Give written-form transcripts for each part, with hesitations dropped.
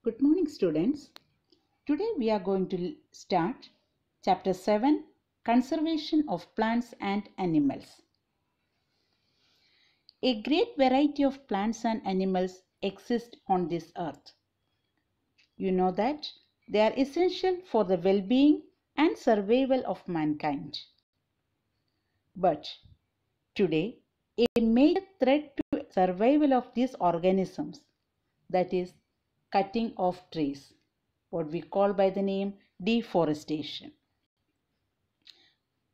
Good morning, students. Today we are going to start Chapter 7, Conservation of Plants and Animals. A great variety of plants and animals exist on this earth. You know that they are essential for the well-being and survival of mankind. But today, a major threat to survival of these organisms, that is cutting of trees, what we call by the name deforestation.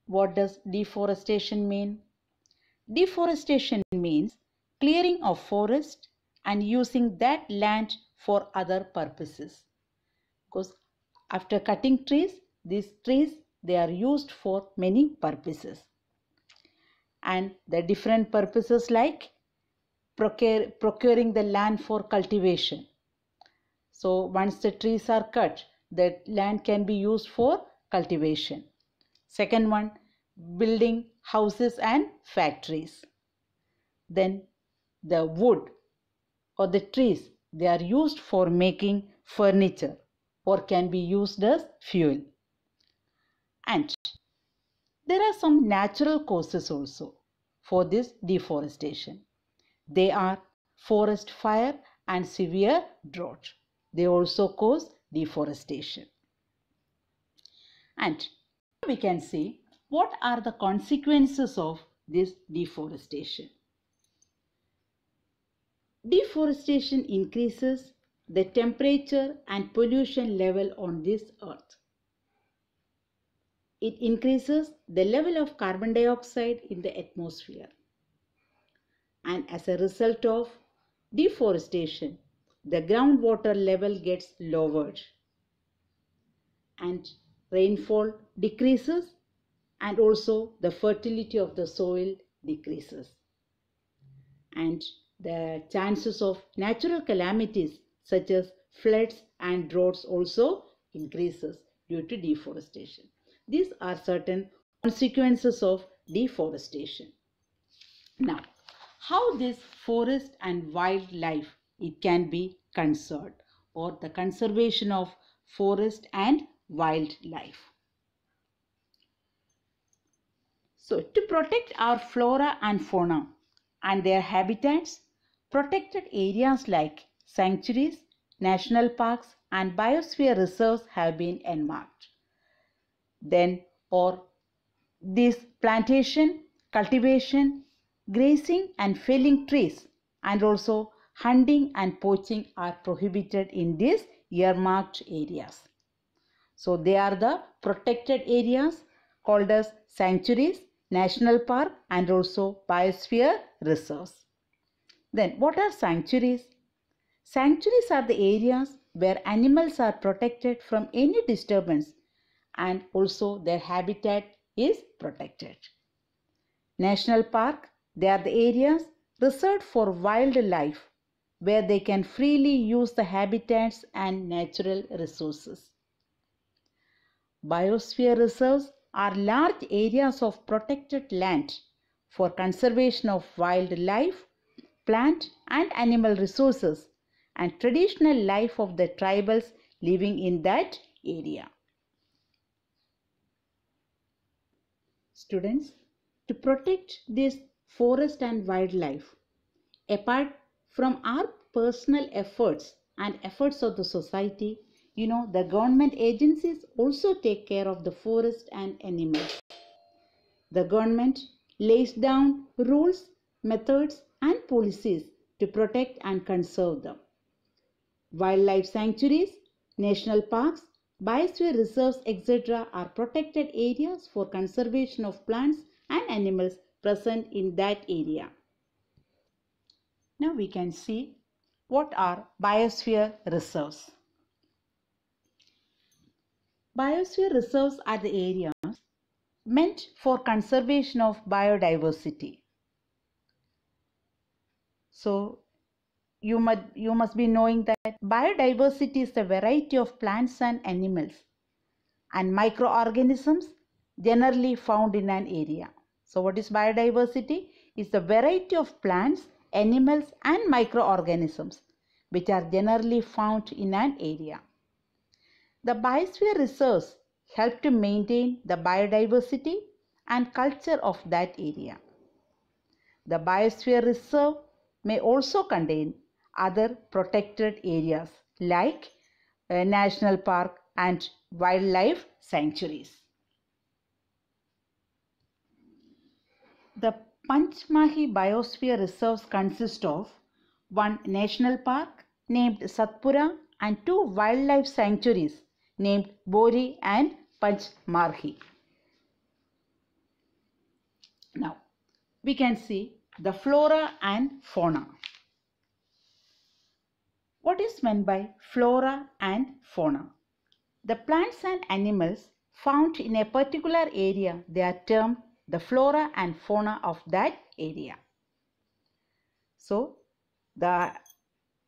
What does deforestation mean? Deforestation means clearing of forest and using that land for other purposes. Because after cutting trees, these trees they are used for many purposes. And the different purposes like procuring the land for cultivation. So once the trees are cut, the land can be used for cultivation. Second one, building houses and factories. Then the wood or the trees, they are used for making furniture or can be used as fuel. And there are some natural causes also for this deforestation. They are forest fire and severe drought. They also cause deforestation. And we can see what are the consequences of this deforestation. Deforestation increases the temperature and pollution level on this earth. It increases the level of carbon dioxide in the atmosphere. And as a result of deforestation, the groundwater level gets lowered and rainfall decreases and also the fertility of the soil decreases. And the chances of natural calamities such as floods and droughts also increases due to deforestation. These are certain consequences of deforestation. Now, how this forest and wildlife it can be conserved or the conservation of forest and wildlife. So, to protect our flora and fauna and their habitats, protected areas like sanctuaries, national parks and biosphere reserves have been earmarked. Then, this plantation, cultivation, grazing and felling trees and also hunting and poaching are prohibited in these earmarked areas. So they are the protected areas called as sanctuaries, national park and also biosphere reserves. Then what are sanctuaries? Sanctuaries are the areas where animals are protected from any disturbance and also their habitat is protected. National park, they are the areas reserved for wildlife where they can freely use the habitats and natural resources. Biosphere reserves are large areas of protected land for conservation of wildlife, plant and animal resources and traditional life of the tribals living in that area. Students, to protect this forest and wildlife, apart from our personal efforts and efforts of the society, the government agencies also take care of the forest and animals. The government lays down rules, methods and policies to protect and conserve them. Wildlife sanctuaries, national parks, biosphere reserves, etc. are protected areas for conservation of plants and animals present in that area. Now we can see what are biosphere reserves. Biosphere reserves are the areas meant for conservation of biodiversity. So you must be knowing that biodiversity is the variety of plants and animals and microorganisms generally found in an area. So what is biodiversity? It's the variety of plants, animals and microorganisms which are generally found in an area. The biosphere reserves help to maintain the biodiversity and culture of that area. The biosphere reserve may also contain other protected areas like national park and wildlife sanctuaries. The Panchmahi Biosphere Reserves consist of one national park named Satpura and two wildlife sanctuaries named Bori and Panchmarhi. Now, we can see the flora and fauna. What is meant by flora and fauna? The plants and animals found in a particular area, they are termed the flora and fauna of that area. So, the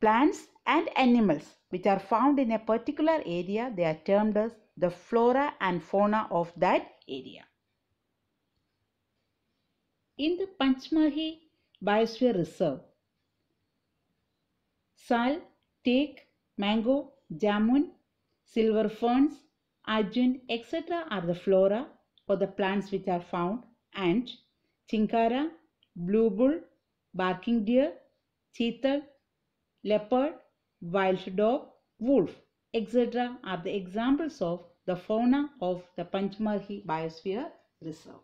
plants and animals which are found in a particular area, they are termed as the flora and fauna of that area. In the Panchmahi Biosphere Reserve, sal, teak, mango, jamun, silver ferns, arjun, etc. are the flora or the plants which are found, and chinkara, blue bull, barking deer, cheetal, leopard, wild dog, wolf, etc. are the examples of the fauna of the Panchmahi Biosphere Reserve.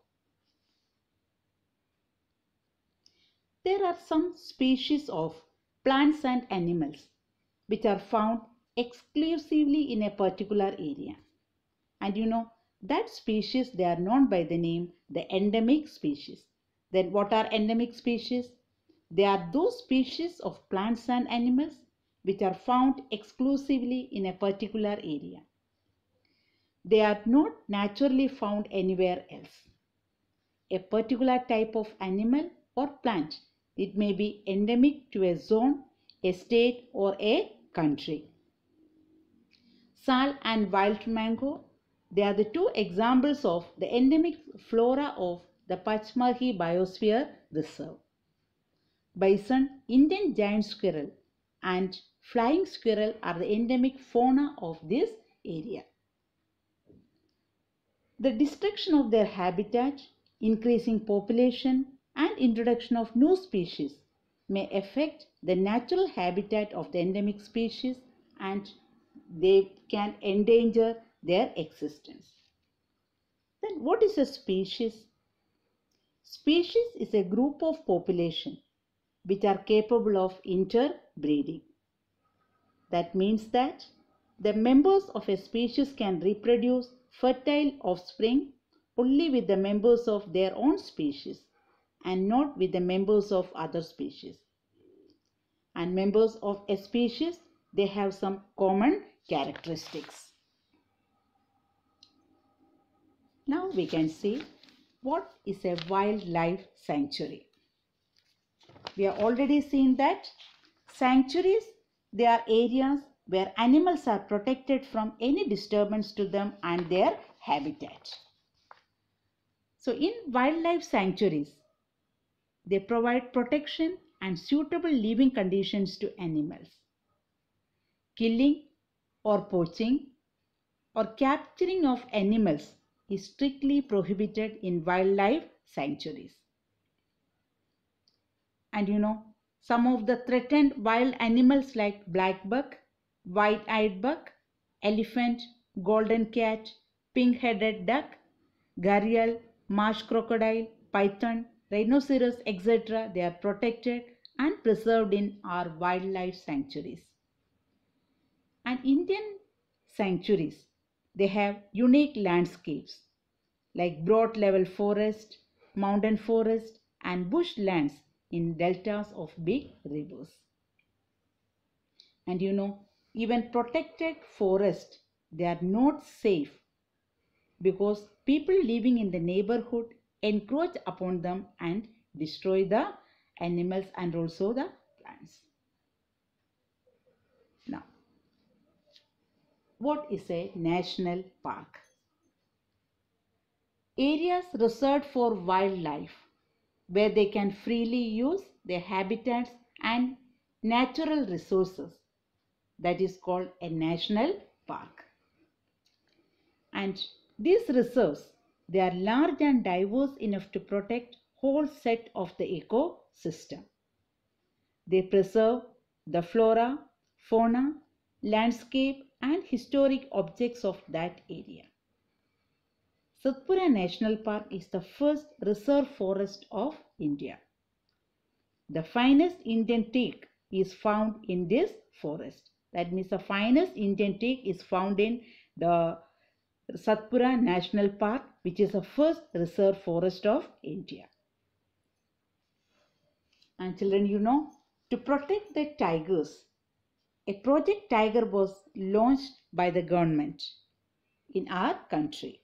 There are some species of plants and animals which are found exclusively in a particular area. And you know that species, they are known by the name the endemic species. Then what are endemic species? They are those species of plants and animals which are found exclusively in a particular area. They are not naturally found anywhere else. A particular type of animal or plant, it may be endemic to a zone, a state or a country. Sal and wild mango, they are the two examples of the endemic flora of the Panchmahi Biosphere Reserve. Bison, Indian giant squirrel and flying squirrel are the endemic fauna of this area. The destruction of their habitat, increasing population and introduction of new species may affect the natural habitat of the endemic species and they can endanger their existence. Then what is a species? Species is a group of population which are capable of interbreeding. That means that the members of a species can reproduce fertile offspring only with the members of their own species and not with the members of other species. And members of a species, they have some common characteristics. Now we can see what is a wildlife sanctuary. We have already seen that sanctuaries, they are areas where animals are protected from any disturbance to them and their habitat. So in wildlife sanctuaries, they provide protection and suitable living conditions to animals. Killing or poaching or capturing of animals is strictly prohibited in wildlife sanctuaries. And you know, some of the threatened wild animals like black buck, white-eyed buck, elephant, golden cat, pink-headed duck, gharial, marsh crocodile, python, rhinoceros, etc. They are protected and preserved in our wildlife sanctuaries. And Indian sanctuaries, they have unique landscapes like broad level forest, mountain forest and bush lands in deltas of big rivers. And you know, even protected forests, they are not safe because people living in the neighborhood encroach upon them and destroy the animals and also the plants. Now, what is a national park? Areas reserved for wildlife where they can freely use their habitats and natural resources that is called a national park. And these reserves, they are large and diverse enough to protect whole set of the ecosystem. They preserve the flora, fauna, landscape and historic objects of that area. Satpura National Park is the first reserve forest of India. The finest Indian teak is found in this forest. That means the finest Indian teak is found in the Satpura National Park, which is the first reserve forest of India. And children, you know, to protect the tigers, a Project Tiger was launched by the government in our country.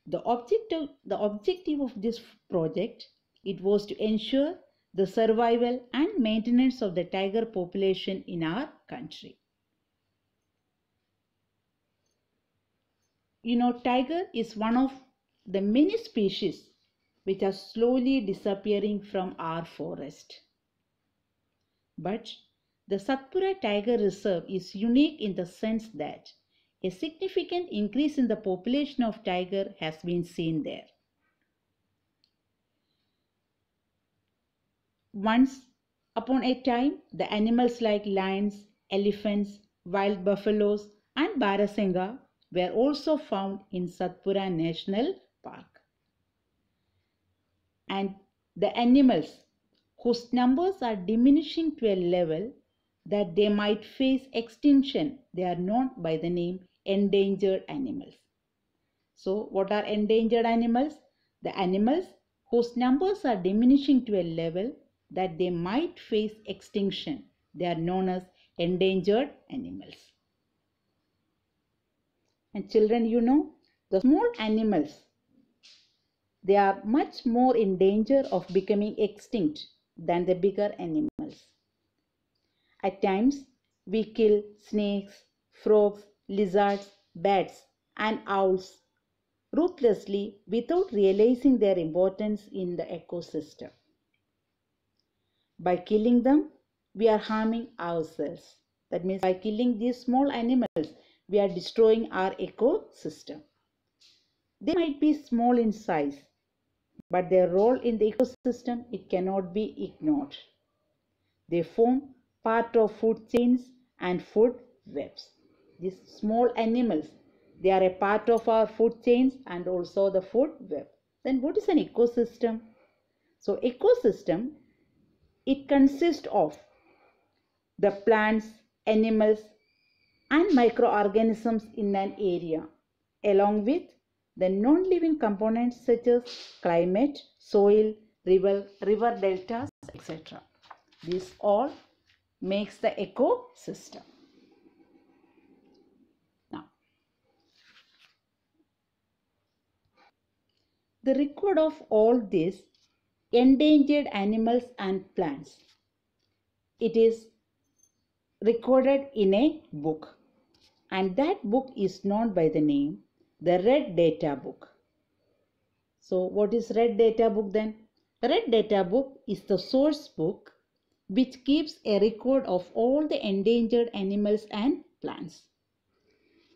The objective of this project, it was to ensure the survival and maintenance of the tiger population in our country. You know, tiger is one of the many species which are slowly disappearing from our forest. But the Satpura Tiger Reserve is unique in the sense that a significant increase in the population of tiger has been seen there. Once upon a time, the animals like lions, elephants, wild buffaloes and Barasinga were also found in Satpura National Park. And the animals whose numbers are diminishing to a level that they might face extinction, they are known by the name endangered animals. So what are endangered animals? The animals whose numbers are diminishing to a level that they might face extinction. They are known as endangered animals. And children, you know, the small animals, they are much more in danger of becoming extinct than the bigger animals. At times, we kill snakes, frogs, lizards, bats, and owls ruthlessly without realizing their importance in the ecosystem. By killing them, we are harming ourselves. That means by killing these small animals, we are destroying our ecosystem. They might be small in size, but their role in the ecosystem, it cannot be ignored. They form part of food chains and food webs. These small animals, they are a part of our food chains and also the food web. Then what is an ecosystem? So ecosystem, it consists of the plants, animals and microorganisms in an area, along with the non-living components such as climate, soil, river deltas, etc. This all makes the ecosystem. Now, the record of all these endangered animals and plants, it is recorded in a book, and that book is known by the name the Red Data Book. So what is Red Data Book then? Red Data Book is the source book which keeps a record of all the endangered animals and plants.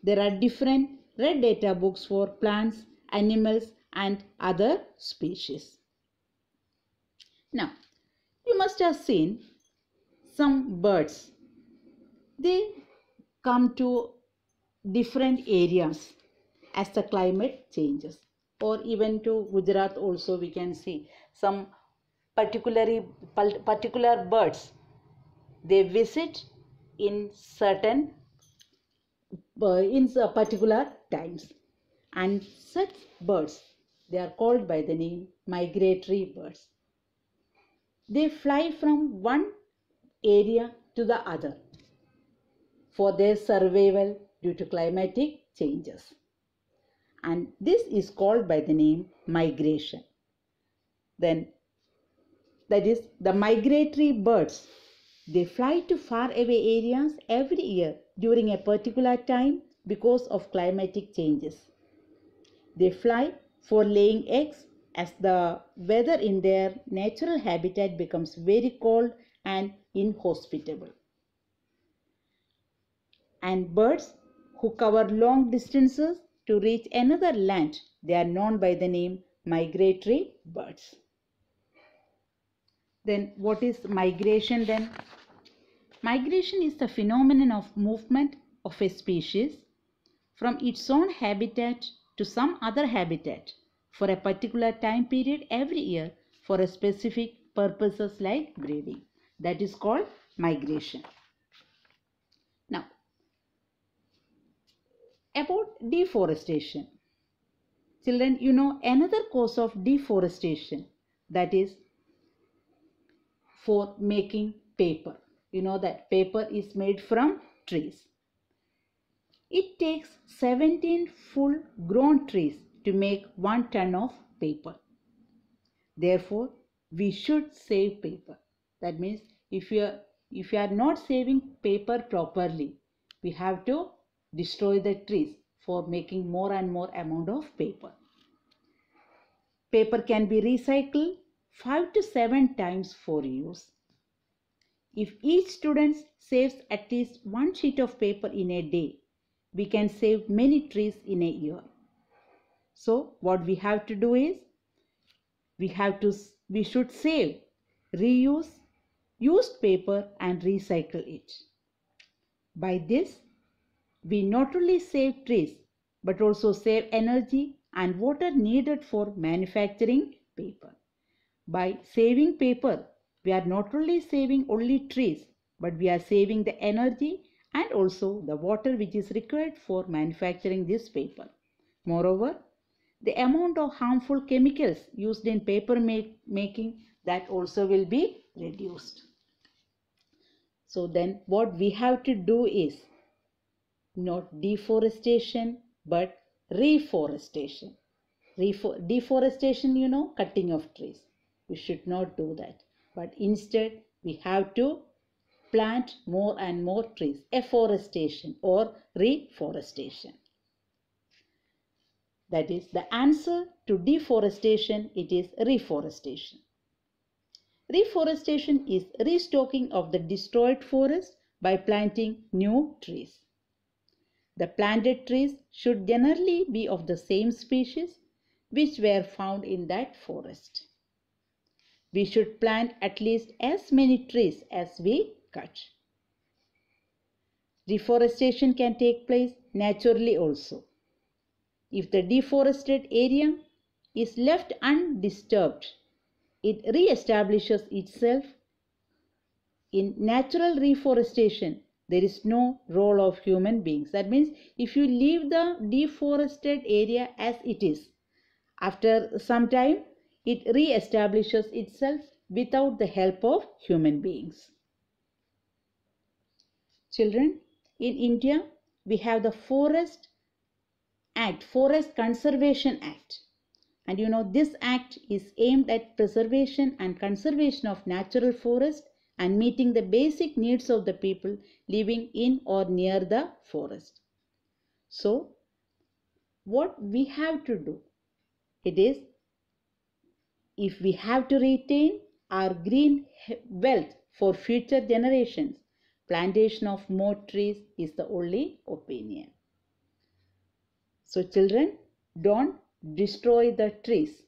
There are different Red Data Books for plants, animals and other species. Now, you must have seen some birds. They come to different areas as the climate changes, or even to Gujarat also we can see some particular birds. They visit in certain particular times, and such birds, they are called by the name migratory birds. They fly from one area to the other for their survival due to climatic changes, and this is called by the name migration. Then that is the migratory birds, they fly to far away areas every year during a particular time because of climatic changes. They fly for laying eggs as the weather in their natural habitat becomes very cold and inhospitable. And birds who cover long distances to reach another land, they are known by the name migratory birds. Then what is migration then? Migration is the phenomenon of movement of a species from its own habitat to some other habitat for a particular time period every year for a specific purposes like breeding. That is called migration. Now, about deforestation. Children, you know another cause of deforestation, that is for making paper. You know that paper is made from trees. It takes 17 full grown trees to make 1 ton of paper. Therefore, we should save paper. That means if you are not saving paper properly, we have to destroy the trees for making more and more amount of paper. Paper can be recycled 5 to 7 times for use. If each student saves at least 1 sheet of paper in a day, we can save many trees in a year. So what we have to do is, we should save, reuse used paper and recycle it. By this, we not only save trees but also save energy and water needed for manufacturing paper. By saving paper, we are not only saving only trees, but we are saving the energy and also the water which is required for manufacturing this paper. Moreover, the amount of harmful chemicals used in paper making, that also will be reduced. So then what we have to do is not deforestation but reforestation. Deforestation, you know, cutting of trees. We should not do that. But instead, we have to plant more and more trees. Afforestation or reforestation. That is the answer to deforestation. It is reforestation. Reforestation is restocking of the destroyed forest by planting new trees. The planted trees should generally be of the same species which were found in that forest. We should plant at least as many trees as we cut. Reforestation can take place naturally also. If the deforested area is left undisturbed, it re-establishes itself. In natural reforestation, there is no role of human beings. That means if you leave the deforested area as it is, after some time, it re-establishes itself without the help of human beings. Children, in India, we have the Forest Act, Forest Conservation Act. And you know, this act is aimed at preservation and conservation of natural forest and meeting the basic needs of the people living in or near the forest. So, what we have to do, it is, if we have to retain our green wealth for future generations, plantation of more trees is the only opinion. So children, don't destroy the trees.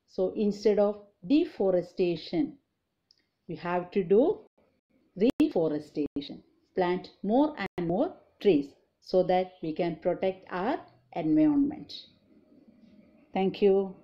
So instead of deforestation, we have to do reforestation. Plant more and more trees so that we can protect our environment. Thank you.